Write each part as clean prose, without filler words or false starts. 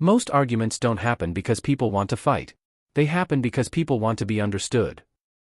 Most arguments don't happen because people want to fight. They happen because people want to be understood.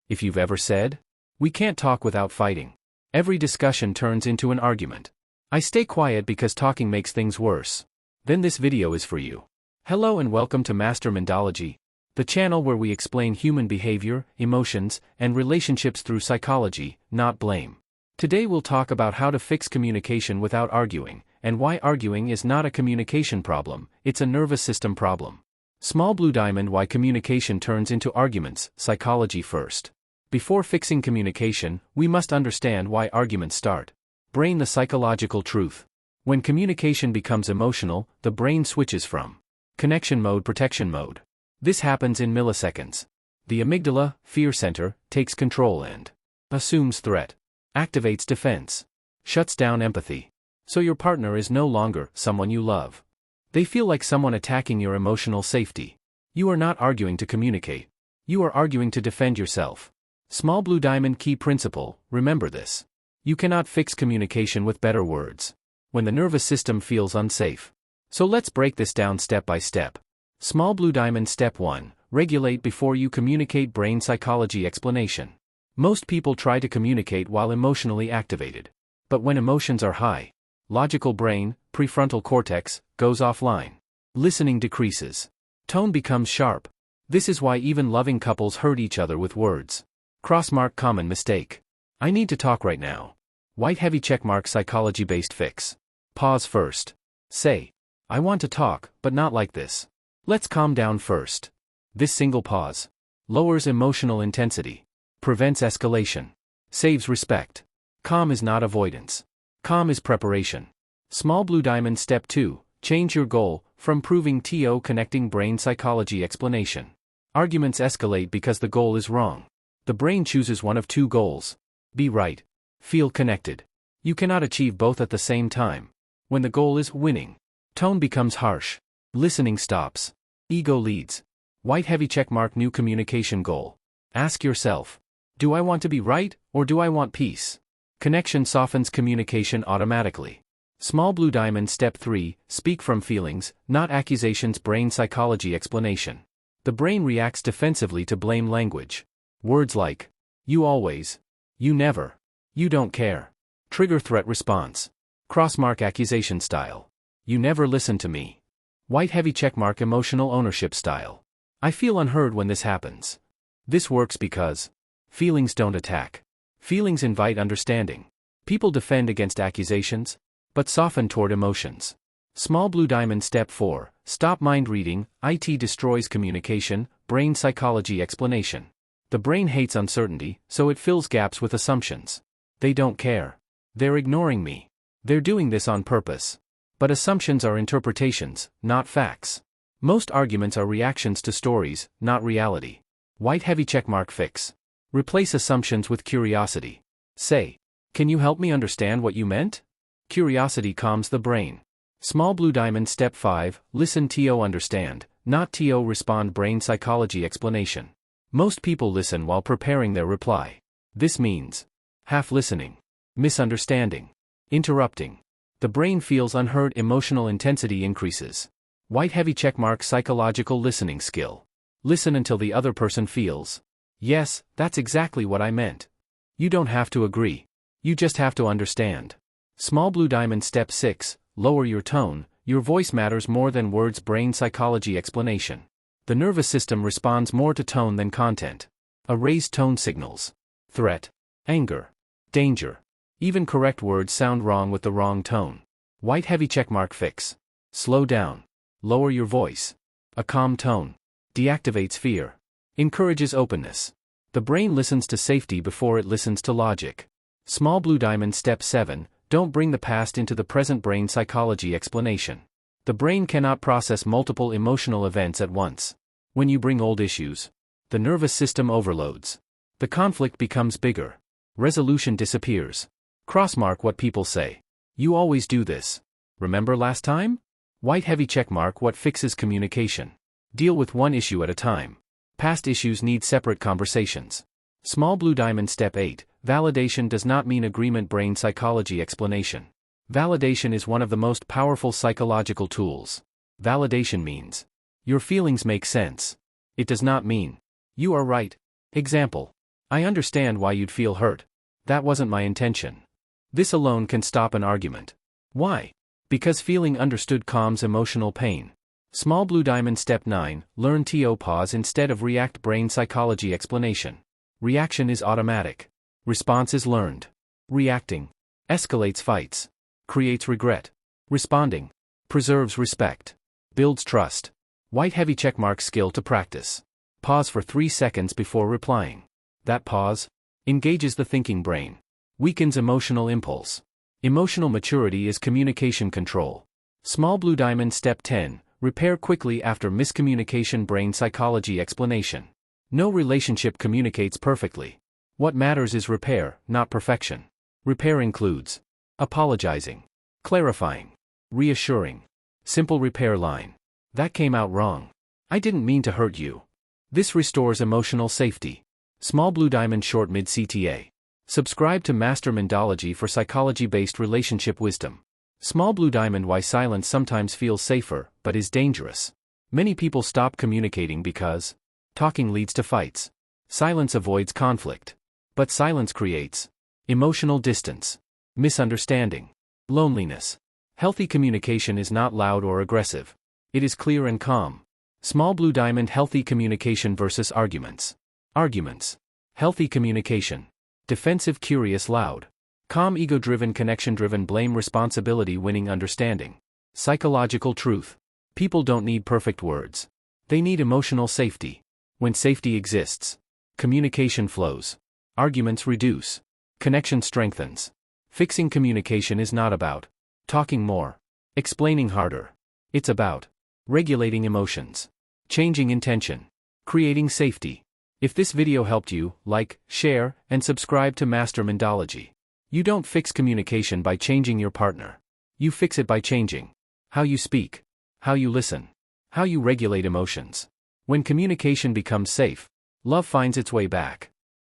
If you've ever said, "We can't talk without fighting," every discussion turns into an argument. I stay quiet because talking makes things worse. Then this video is for you. Hello and welcome to Mastermindology, the channel where we explain human behavior, emotions, and relationships through psychology, not blame. Today we'll talk about how to fix communication without arguing, and why arguing is not a communication problem, it's a nervous system problem. Small blue diamond: why communication turns into arguments. Psychology first. Before fixing communication, we must understand why arguments start. Brain: the psychological truth. When communication becomes emotional, the brain switches from connection mode protection mode. This happens in milliseconds. The amygdala, fear center, takes control and assumes threat, activates defense, shuts down empathy. So your partner is no longer someone you love. They feel like someone attacking your emotional safety. You are not arguing to communicate. You are arguing to defend yourself. Small blue diamond key principle: remember this. You cannot fix communication with better words. When the nervous system feels unsafe. So let's break this down step by step. Small blue diamond: step 1, regulate before you communicate. Brain psychology explanation. Most people try to communicate while emotionally activated. But when emotions are high, logical brain, prefrontal cortex, goes offline. Listening decreases. Tone becomes sharp. This is why even loving couples hurt each other with words. Crossmark: common mistake. I need to talk right now. White heavy checkmark: psychology-based fix. Pause first. Say, I want to talk, but not like this. Let's calm down first. This single pause lowers emotional intensity, prevents escalation, saves respect. Calm is not avoidance. Calm is preparation. Small blue diamond: step 2, change your goal, from proving to connecting. Brain psychology explanation. Arguments escalate because the goal is wrong. The brain chooses one of two goals: be right, feel connected. You cannot achieve both at the same time. When the goal is winning, tone becomes harsh. Listening stops. Ego leads. White heavy checkmark: new communication goal. Ask yourself, do I want to be right, or do I want peace? Connection softens communication automatically. Small blue diamond: step 3, speak from feelings, not accusations. Brain psychology explanation. The brain reacts defensively to blame language. Words like, you always, you never, you don't care, trigger threat response. Crossmark: accusation style. You never listen to me. White heavy checkmark: emotional ownership style. I feel unheard when this happens. This works because feelings don't attack. Feelings invite understanding. People defend against accusations, but soften toward emotions. Small blue diamond: step 4, stop mind reading. It destroys communication. Brain psychology explanation. The brain hates uncertainty, so it fills gaps with assumptions. They don't care. They're ignoring me. They're doing this on purpose. But assumptions are interpretations, not facts. Most arguments are reactions to stories, not reality. White heavy checkmark fix. Replace assumptions with curiosity. Say, can you help me understand what you meant? Curiosity calms the brain. Small blue diamond: step 5, listen to understand, not to respond. Brain psychology explanation. Most people listen while preparing their reply. This means half listening, misunderstanding, interrupting. The brain feels unheard. Emotional intensity increases. White heavy checkmark: psychological listening skill. Listen until the other person feels, yes, that's exactly what I meant. You don't have to agree. You just have to understand. Small blue diamond: step 6, lower your tone. Your voice matters more than words. Brain psychology explanation. The nervous system responds more to tone than content. A raised tone signals threat, anger, danger. Even correct words sound wrong with the wrong tone. White heavy checkmark fix. Slow down. Lower your voice. A calm tone deactivates fear, encourages openness. The brain listens to safety before it listens to logic. Small blue diamond: step 7, don't bring the past into the present. Brain psychology explanation. The brain cannot process multiple emotional events at once. When you bring old issues, the nervous system overloads. The conflict becomes bigger. Resolution disappears. Crossmark: what people say. You always do this. Remember last time? White heavy checkmark: what fixes communication. Deal with one issue at a time. Past issues need separate conversations. Small blue diamond: step 8, validation does not mean agreement. Brain psychology explanation. Validation is one of the most powerful psychological tools. Validation means your feelings make sense. It does not mean you are right. Example: I understand why you'd feel hurt. That wasn't my intention. This alone can stop an argument. Why? Because feeling understood calms emotional pain. Small blue diamond. Step 9. Learn to pause instead of react. Brain psychology explanation. Reaction is automatic. Response is learned. Reacting escalates fights, creates regret. Responding preserves respect, builds trust. White heavy checkmark. Skill to practice. Pause for 3 seconds before replying. That pause engages the thinking brain, weakens emotional impulse. Emotional maturity is communication control. Small blue diamond. Step 10. Repair quickly after miscommunication. Brain psychology explanation. No relationship communicates perfectly. What matters is repair, not perfection. Repair includes apologizing, clarifying, reassuring. Simple repair line: that came out wrong. I didn't mean to hurt you. This restores emotional safety. Small blue diamond. Short mid CTA. Subscribe to Master Mindology for psychology-based relationship wisdom. Small blue diamond. Why silence sometimes feels safer, but is dangerous. Many people stop communicating because talking leads to fights. Silence avoids conflict. But silence creates emotional distance, misunderstanding, loneliness. Healthy communication is not loud or aggressive. It is clear and calm. Small blue diamond. Healthy communication versus arguments. Arguments. Healthy communication. Defensive, curious, loud. Calm, ego-driven, connection-driven, blame, responsibility, winning, understanding. Psychological truth. People don't need perfect words. They need emotional safety. When safety exists, communication flows. Arguments reduce. Connection strengthens. Fixing communication is not about talking more, explaining harder. It's about regulating emotions, changing intention, creating safety. If this video helped you, like, share, and subscribe to Master Mindology. You don't fix communication by changing your partner. You fix it by changing how you speak, how you listen, how you regulate emotions. When communication becomes safe, love finds its way back.